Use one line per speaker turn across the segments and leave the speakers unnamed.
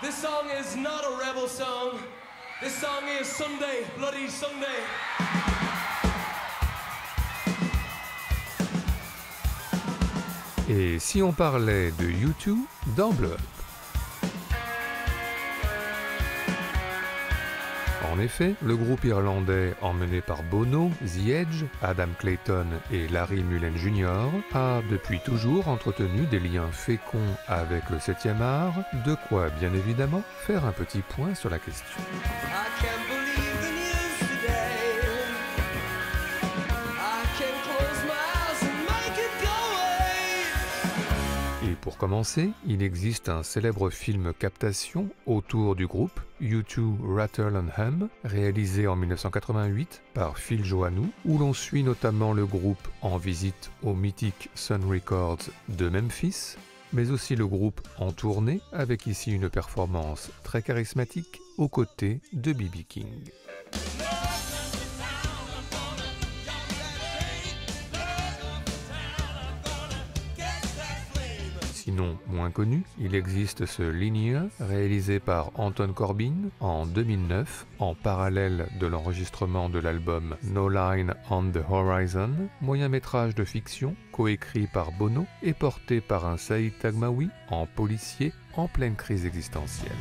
This song is not a rebel song. This song is Sunday, Bloody Sunday.
Et si on parlait de U2 dans Blow Up? En effet, le groupe irlandais emmené par Bono, The Edge, Adam Clayton et Larry Mullen Jr. a depuis toujours entretenu des liens féconds avec le 7e art, de quoi bien évidemment faire un petit point sur la question. Et pour commencer, il existe un célèbre film captation autour du groupe, U2 Rattle and Hum, réalisé en 1988 par Phil Joannou, où l'on suit notamment le groupe en visite au mythique Sun Records de Memphis, mais aussi le groupe en tournée, avec ici une performance très charismatique aux côtés de B.B. King. Sinon moins connu, il existe ce Linear, réalisé par Anton Corbijn en 2009, en parallèle de l'enregistrement de l'album No Line on the Horizon, moyen-métrage de fiction coécrit par Bono et porté par un Saïd Taghmaoui en policier en pleine crise existentielle.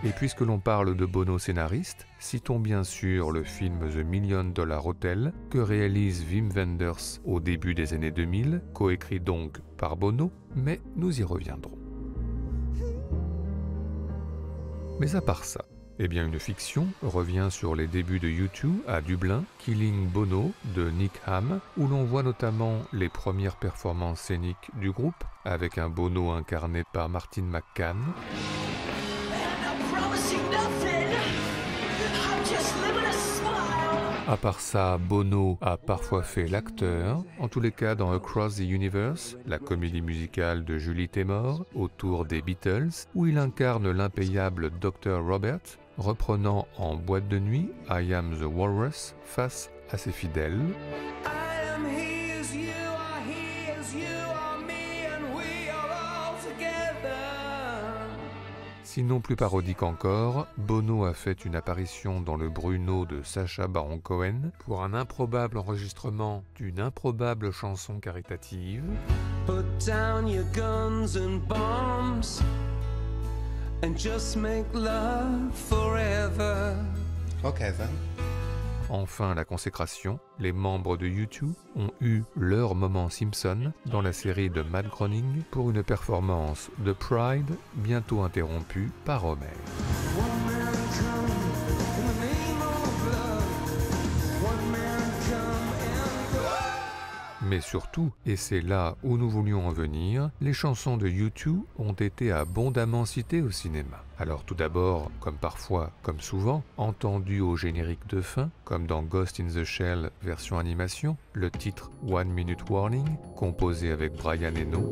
Et puisque l'on parle de Bono scénariste, citons bien sûr le film The $1 Million Hotel que réalise Wim Wenders au début des années 2000, coécrit donc par Bono, mais nous y reviendrons. Mais à part ça, eh bien une fiction revient sur les débuts de U2 à Dublin, Killing Bono de Nick Ham, où l'on voit notamment les premières performances scéniques du groupe, avec un Bono incarné par Martin McCann. À part ça, Bono a parfois fait l'acteur, en tous les cas dans Across the Universe, la comédie musicale de Julie Taymor autour des Beatles, où il incarne l'impayable Dr. Robert, reprenant en boîte de nuit I Am the Walrus face à ses fidèles. Sinon plus parodique encore, Bono a fait une apparition dans le Bruno de Sacha Baron Cohen pour un improbable enregistrement d'une improbable chanson caritative. Put down your guns and bombs and just make love forever. Okay then. Enfin, la consécration, les membres de U2 ont eu leur moment Simpson dans la série de Matt Groening pour une performance de Pride bientôt interrompue par Homer. Mais surtout, et c'est là où nous voulions en venir, les chansons de U2 ont été abondamment citées au cinéma. Alors tout d'abord, comme parfois, comme souvent, entendu au générique de fin, comme dans Ghost in the Shell version animation, le titre One Minute Warning, composé avec Brian Eno,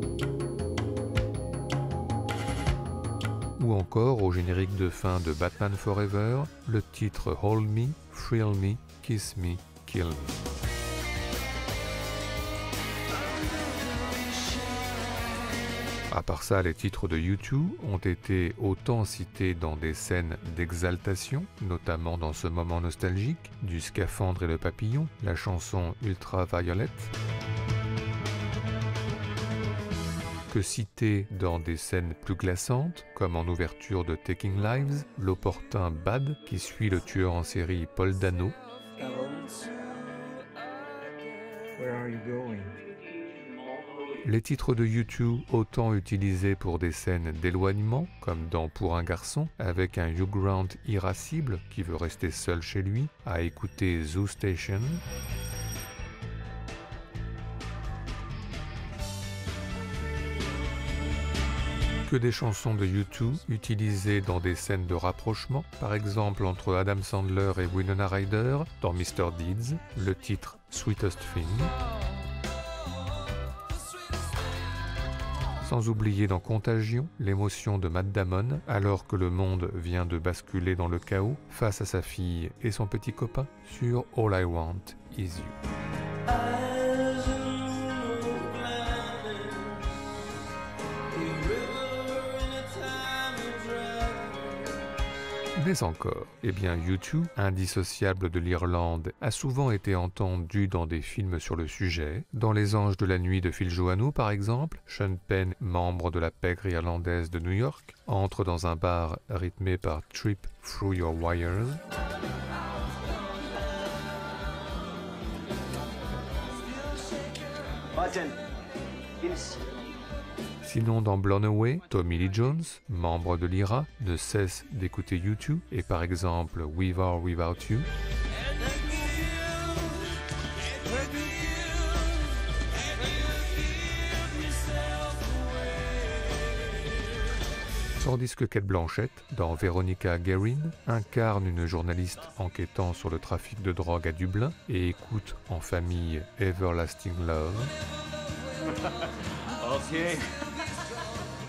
ou encore au générique de fin de Batman Forever, le titre Hold Me, Thrill Me, Kiss Me, Kill Me. À part ça, les titres de U2 ont été autant cités dans des scènes d'exaltation, notamment dans ce moment nostalgique du Scaphandre et le papillon, la chanson Ultraviolet, que cités dans des scènes plus glaçantes, comme en ouverture de Taking Lives, l'opportun Bad qui suit le tueur en série Paul Dano. Where are you going? Les titres de U2 autant utilisés pour des scènes d'éloignement, comme dans Pour un garçon, avec un Hugh Grant irascible qui veut rester seul chez lui, à écouter Zoo Station. Que des chansons de U2 utilisées dans des scènes de rapprochement, par exemple entre Adam Sandler et Winona Ryder dans Mr. Deeds, le titre Sweetest Thing. Sans oublier dans Contagion, l'émotion de Matt Damon, alors que le monde vient de basculer dans le chaos face à sa fille et son petit copain sur All I Want Is You. Mais encore, eh bien U2, indissociable de l'Irlande, a souvent été entendu dans des films sur le sujet. Dans Les Anges de la Nuit de Phil Joannou, par exemple, Sean Penn, membre de la pègre irlandaise de New York, entre dans un bar rythmé par Trip Through Your Wires. Sinon, dans Blown Away, Tommy Lee Jones, membre de l'IRA, ne cesse d'écouter U2 et par exemple With or Without You. Tandis que Cate Blanchett, dans Veronica Guerin, incarne une journaliste enquêtant sur le trafic de drogue à Dublin et écoute en famille Everlasting Love.
Okay.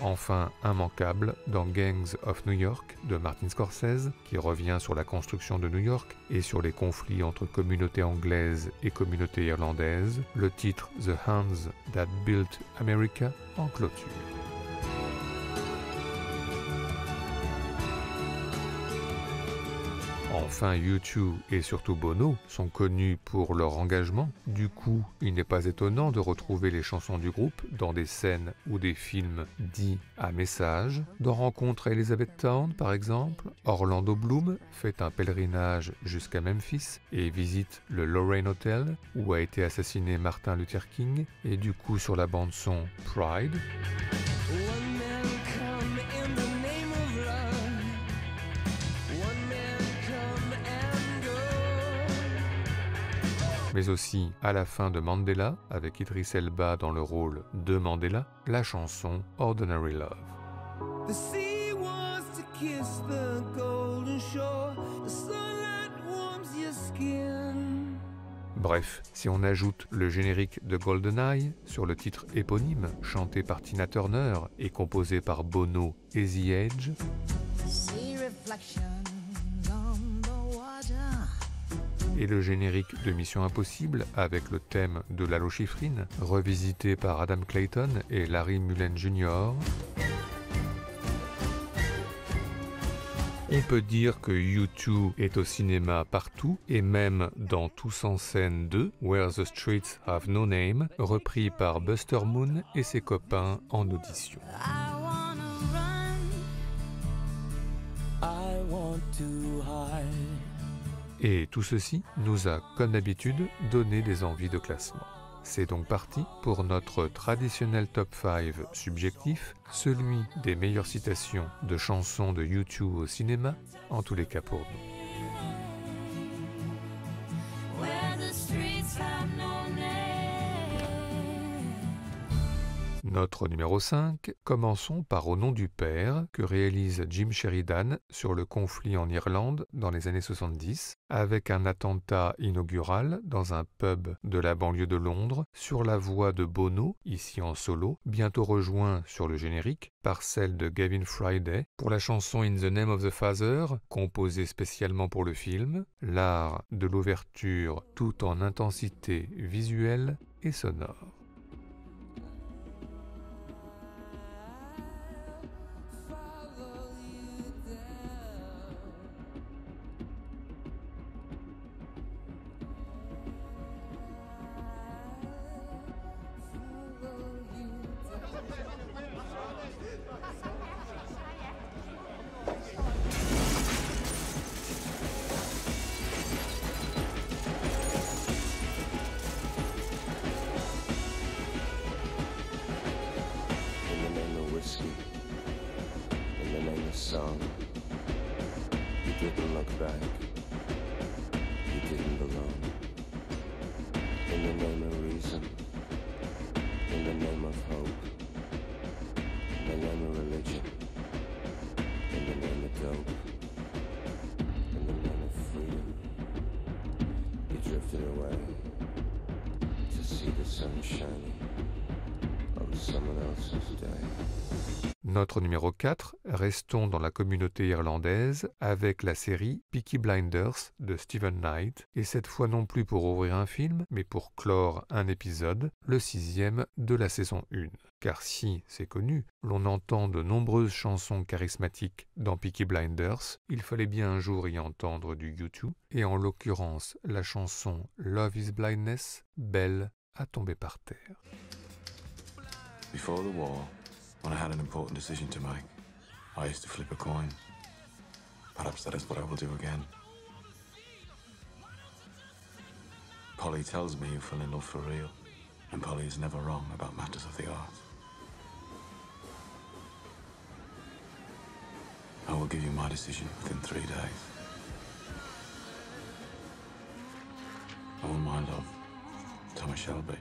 Enfin, immanquable dans Gangs of New York de Martin Scorsese, qui revient sur la construction de New York et sur les conflits entre communautés anglaises et communautés irlandaises, le titre The Hands That Built America en clôture. Enfin, U2 et surtout Bono sont connus pour leur engagement. Du coup, il n'est pas étonnant de retrouver les chansons du groupe dans des scènes ou des films dits à message. Dans Rencontre à Elizabethtown, par exemple, Orlando Bloom fait un pèlerinage jusqu'à Memphis et visite le Lorraine Hotel où a été assassiné Martin Luther King, et du coup sur la bande-son Pride. Mais aussi à la fin de Mandela, avec Idris Elba dans le rôle de Mandela, la chanson Ordinary Love. The sea wants to kiss the golden shore, the sunlight warms your skin. Bref, si on ajoute le générique de GoldenEye sur le titre éponyme, chanté par Tina Turner et composé par Bono et The Edge, et le générique de Mission Impossible avec le thème de Lalo Schifrin, revisité par Adam Clayton et Larry Mullen Jr. On peut dire que U2 est au cinéma partout, et même dans Tous en scène 2, Where the Streets Have No Name, repris par Buster Moon et ses copains en audition. Et tout ceci nous a, comme d'habitude, donné des envies de classement. C'est donc parti pour notre traditionnel top 5 subjectif, celui des meilleures citations de chansons de U2 au cinéma, en tous les cas pour nous. Notre numéro 5, commençons par Au nom du père, que réalise Jim Sheridan sur le conflit en Irlande dans les années 70, avec un attentat inaugural dans un pub de la banlieue de Londres, sur la voix de Bono, ici en solo, bientôt rejoint sur le générique par celle de Gavin Friday, pour la chanson In the Name of the Father, composée spécialement pour le film, l'art de l'ouverture tout en intensité visuelle et sonore.
Song. You didn't look back. You didn't belong. In the name of reason. In the name of hope. In the name of religion. In the name of dope. In the name of freedom. You drifted away to see the sun shining on someone else's day.
Notre numéro 4, restons dans la communauté irlandaise avec la série Peaky Blinders de Stephen Knight, et cette fois non plus pour ouvrir un film, mais pour clore un épisode, le 6e de la saison 1. Car si, c'est connu, l'on entend de nombreuses chansons charismatiques dans Peaky Blinders, il fallait bien un jour y entendre du U2, et en l'occurrence la chanson Love is Blindness, Belle a tombé par terre.
Before the war, when I had an important decision to make, I used to flip a coin. Perhaps that is what I will do again. Polly tells me you fell in love for real, and Polly is never wrong about matters of the arts. I will give you my decision within 3 days. All my love, Thomas Shelby.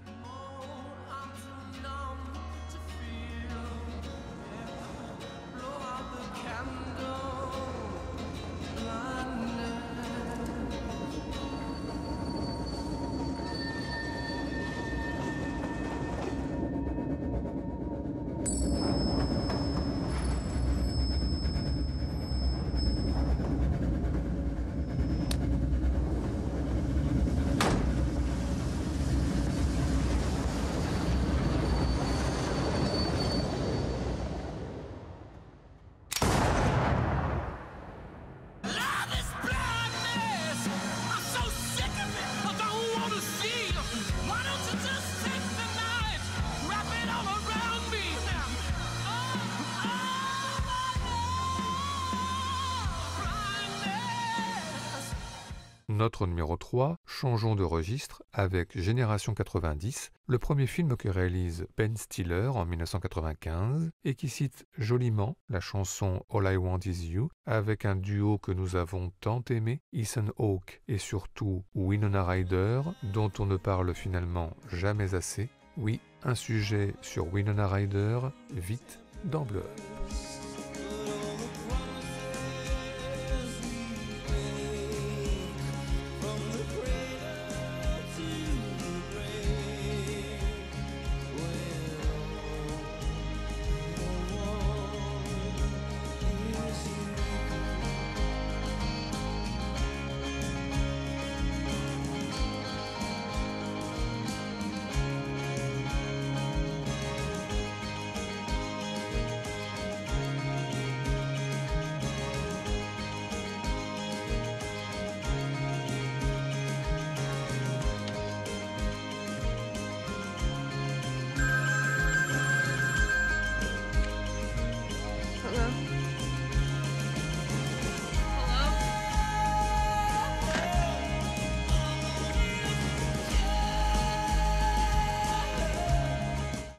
Notre numéro 3, changeons de registre avec Génération 90, le premier film que réalise Ben Stiller en 1995 et qui cite joliment la chanson All I Want Is You avec un duo que nous avons tant aimé, Ethan Hawke et surtout Winona Ryder, dont on ne parle finalement jamais assez. Oui, un sujet sur Winona Ryder, vite dans Blow Up.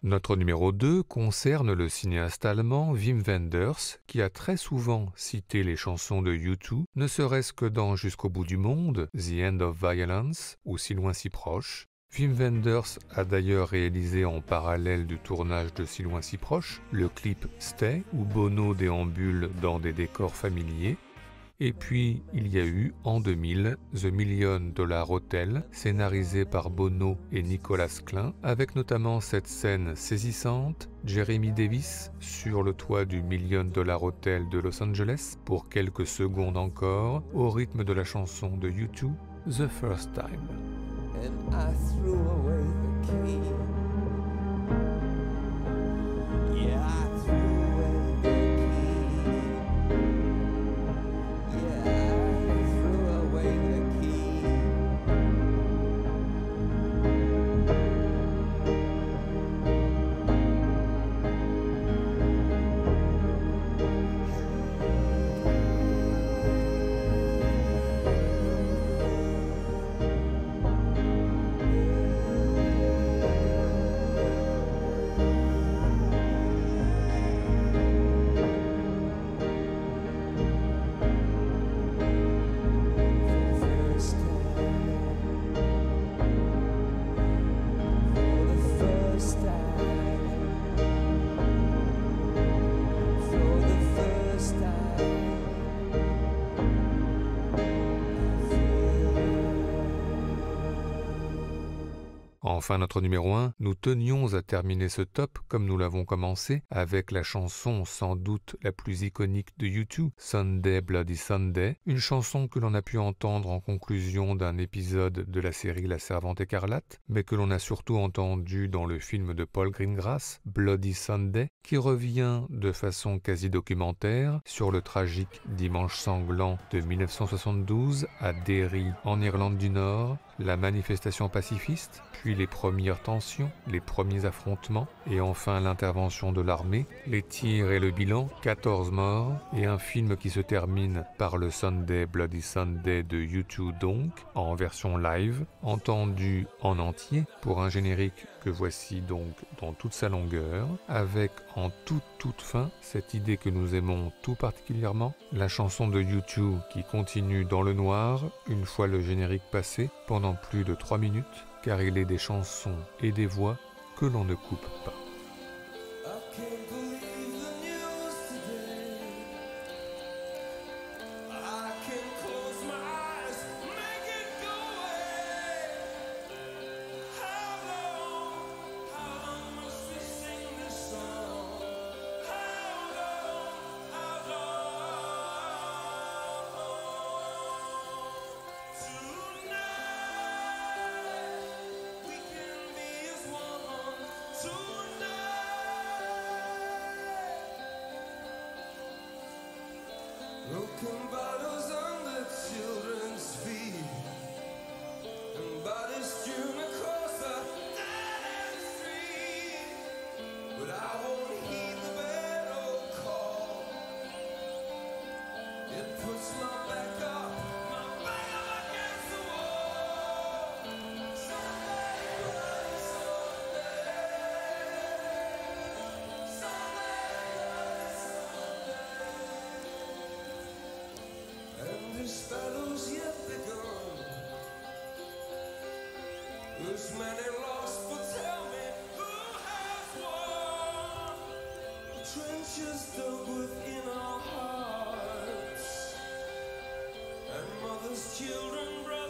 Notre numéro 2 concerne le cinéaste allemand Wim Wenders, qui a très souvent cité les chansons de U2, ne serait-ce que dans Jusqu'au bout du monde, The End of Violence ou Si loin si proche. Wim Wenders a d'ailleurs réalisé en parallèle du tournage de Si loin si proche le clip Stay, où Bono déambule dans des décors familiers. Et puis, il y a eu, en 2000, The $1 Million Hotel, scénarisé par Bono et Nicolas Klein, avec notamment cette scène saisissante, Jeremy Davis sur le toit du $1 Million Hotel de Los Angeles, pour quelques secondes encore, au rythme de la chanson de U2, The First Time.
And I threw away the key. Yeah, I threw away the key. Yeah, I threw away the key.
Enfin, notre numéro 1, nous tenions à terminer ce top comme nous l'avons commencé avec la chanson sans doute la plus iconique de U2, Sunday Bloody Sunday, une chanson que l'on a pu entendre en conclusion d'un épisode de la série La Servante écarlate, mais que l'on a surtout entendu dans le film de Paul Greengrass, Bloody Sunday, qui revient de façon quasi documentaire sur le tragique dimanche sanglant de 1972 à Derry, en Irlande du Nord, la manifestation pacifiste, puis les premières tensions, les premiers affrontements, et enfin l'intervention de l'armée, les tirs et le bilan, 14 morts, et un film qui se termine par le Sunday Bloody Sunday de U2 donc, en version live, entendu en entier, pour un générique que voici donc dans toute sa longueur, avec en toute fin cette idée que nous aimons tout particulièrement, la chanson de U2 qui continue dans le noir, une fois le générique passé, pendant plus de 3 minutes, car il est des chansons et des voix que l'on ne coupe pas.
Broken bottles under children's feet, and bodies strewn across the dead street. But I won't heed the bad old call. It puts my back up, my back up against the wall. Sunday, bloody Sunday, and this battle's yet begun. There's many lost, but tell me who has won? The trenches dug within our hearts, and mothers, children, brothers.